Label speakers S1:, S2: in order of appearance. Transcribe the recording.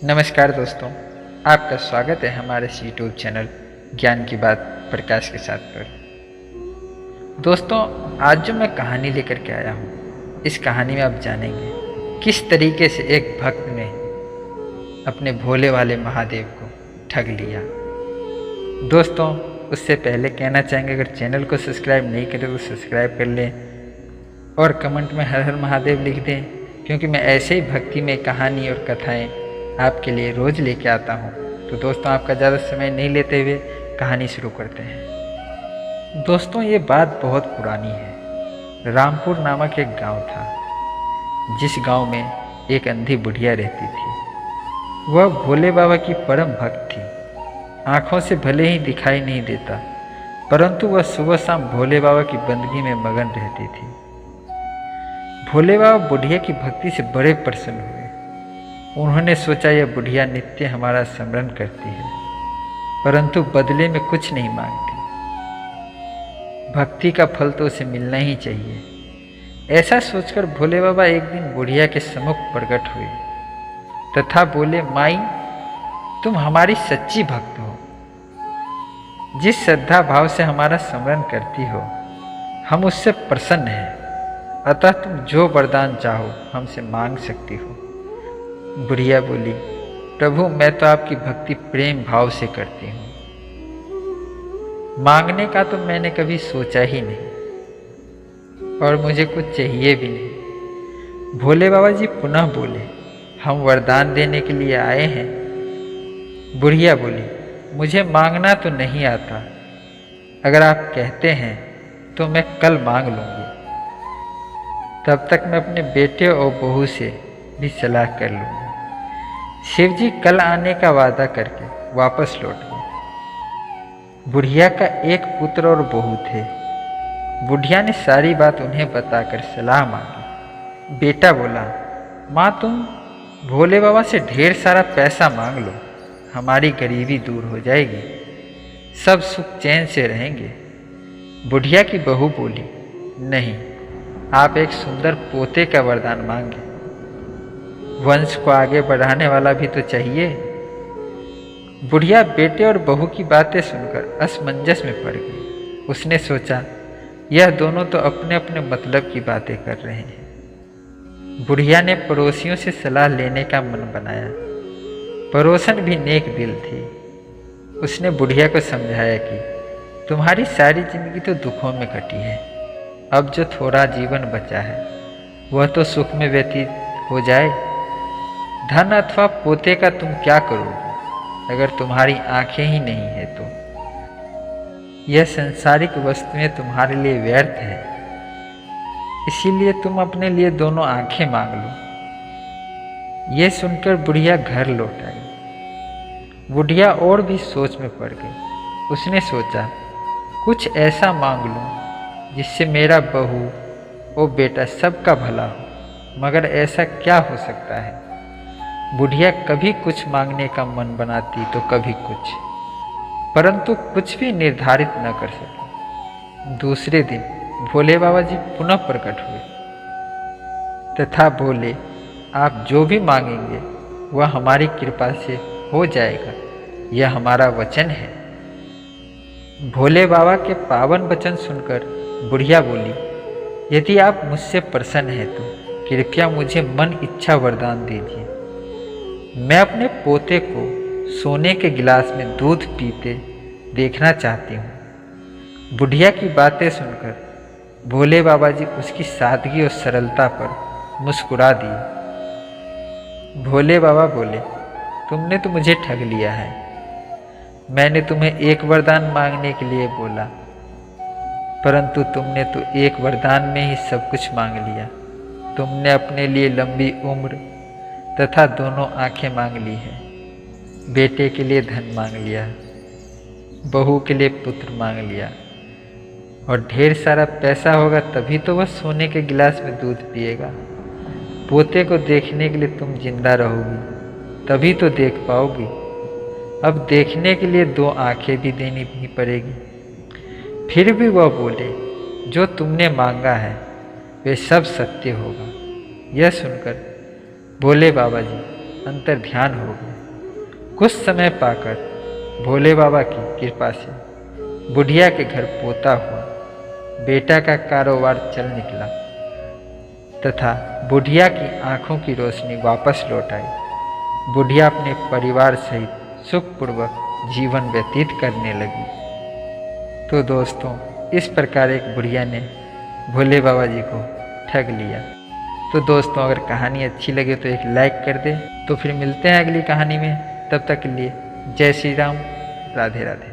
S1: नमस्कार दोस्तों, आपका स्वागत है हमारे यूट्यूब चैनल ज्ञान की बात प्रकाश के साथ पर। दोस्तों, आज जो मैं कहानी लेकर के आया हूँ, इस कहानी में आप जानेंगे किस तरीके से एक भक्त ने अपने भोले वाले महादेव को ठग लिया। दोस्तों, उससे पहले कहना चाहेंगे, अगर चैनल को सब्सक्राइब नहीं करें तो सब्सक्राइब कर लें और कमेंट में हर हर महादेव लिख दें, क्योंकि मैं ऐसे ही भक्ति में कहानी और कथाएँ आपके लिए रोज़ लेके आता हूँ। तो दोस्तों, आपका ज़्यादा समय नहीं लेते हुए कहानी शुरू करते हैं। दोस्तों, ये बात बहुत पुरानी है। रामपुर नामक एक गांव था, जिस गांव में एक अंधी बुढ़िया रहती थी। वह भोले बाबा की परम भक्त थी। आँखों से भले ही दिखाई नहीं देता, परंतु वह सुबह शाम भोले बाबा की बंदगी में मगन रहती थी। भोले बाबा बुढ़िया की भक्ति से बड़े प्रसन्न हुए। उन्होंने सोचा, यह बुढ़िया नित्य हमारा स्मरण करती है, परंतु बदले में कुछ नहीं मांगती। भक्ति का फल तो उसे मिलना ही चाहिए। ऐसा सोचकर भोले बाबा एक दिन बुढ़िया के सम्मुख प्रकट हुए तथा बोले, माई, तुम हमारी सच्ची भक्त हो। जिस श्रद्धा भाव से हमारा स्मरण करती हो, हम उससे प्रसन्न हैं। अतः तुम जो वरदान चाहो हमसे मांग सकती हो। बुढ़िया बोली, प्रभु, मैं तो आपकी भक्ति प्रेम भाव से करती हूँ। मांगने का तो मैंने कभी सोचा ही नहीं, और मुझे कुछ चाहिए भी नहीं। भोले बाबा जी पुनः बोले, हम वरदान देने के लिए आए हैं। बुढ़िया बोली, मुझे मांगना तो नहीं आता। अगर आप कहते हैं तो मैं कल मांग लूँगी। तब तक मैं अपने बेटे और बहू से भी सलाह कर लूँगी। शिव जी कल आने का वादा करके वापस लौट गए। बुढ़िया का एक पुत्र और बहू थे। बुढ़िया ने सारी बात उन्हें बताकर सलाह मांगी। बेटा बोला, माँ, तुम भोले बाबा से ढेर सारा पैसा मांग लो, हमारी गरीबी दूर हो जाएगी, सब सुख चैन से रहेंगे। बुढ़िया की बहू बोली, नहीं, आप एक सुंदर पोते का वरदान मांगे। वंश को आगे बढ़ाने वाला भी तो चाहिए। बुढ़िया बेटे और बहू की बातें सुनकर असमंजस में पड़ गई। उसने सोचा, यह दोनों तो अपने अपने मतलब की बातें कर रहे हैं। बुढ़िया ने पड़ोसियों से सलाह लेने का मन बनाया। पड़ोसन भी नेक दिल थी। उसने बुढ़िया को समझाया कि तुम्हारी सारी जिंदगी तो दुखों में कटी है। अब जो थोड़ा जीवन बचा है वह तो सुख में व्यतीत हो जाए। धन अथवा पोते का तुम क्या करोगे अगर तुम्हारी आंखें ही नहीं है तो? यह सांसारिक वस्तुएं तुम्हारे लिए व्यर्थ है। इसीलिए तुम अपने लिए दोनों आंखें मांग लो। यह सुनकर बुढ़िया घर लौट आई। बुढ़िया और भी सोच में पड़ गई। उसने सोचा, कुछ ऐसा मांग लूं जिससे मेरा बहू और बेटा सबका भला हो। मगर ऐसा क्या हो सकता है? बुढ़िया कभी कुछ मांगने का मन बनाती तो कभी कुछ, परंतु कुछ भी निर्धारित न कर सकी। दूसरे दिन भोले बाबा जी पुनः प्रकट हुए तथा बोले, आप जो भी मांगेंगे वह हमारी कृपा से हो जाएगा, यह हमारा वचन है। भोले बाबा के पावन वचन सुनकर बुढ़िया बोली, यदि आप मुझसे प्रसन्न हैं तो कृपया मुझे मन इच्छा वरदान दीजिए। मैं अपने पोते को सोने के गिलास में दूध पीते देखना चाहती हूँ। बुढ़िया की बातें सुनकर भोले बाबा जी उसकी सादगी और सरलता पर मुस्कुरा दिए। भोले बाबा बोले, तुमने तो मुझे ठग लिया है। मैंने तुम्हें एक वरदान मांगने के लिए बोला, परंतु तुमने तो एक वरदान में ही सब कुछ मांग लिया। तुमने अपने लिए लंबी उम्र तथा दोनों आंखें मांग ली है। बेटे के लिए धन मांग लिया, बहू के लिए पुत्र मांग लिया, और ढेर सारा पैसा होगा तभी तो वह सोने के गिलास में दूध पिएगा। पोते को देखने के लिए तुम जिंदा रहोगी, तभी तो देख पाओगी। अब देखने के लिए दो आंखें भी देनी ही पड़ेगी। फिर भी वह बोले, जो तुमने मांगा है वे सब सत्य होगा। यह सुनकर भोले बाबा जी अंतर ध्यान हो गए। कुछ समय पाकर भोले बाबा की कृपा से बुढ़िया के घर पोता हुआ, बेटा का कारोबार चल निकला तथा बुढ़िया की आंखों की रोशनी वापस लौट आई। बुढ़िया अपने परिवार सहित सुखपूर्वक जीवन व्यतीत करने लगी। तो दोस्तों, इस प्रकार एक बुढ़िया ने भोले बाबा जी को ठग लिया। तो दोस्तों, अगर कहानी अच्छी लगे तो एक लाइक कर दे। तो फिर मिलते हैं अगली कहानी में। तब तक के लिए जय श्री राम, राधे राधे।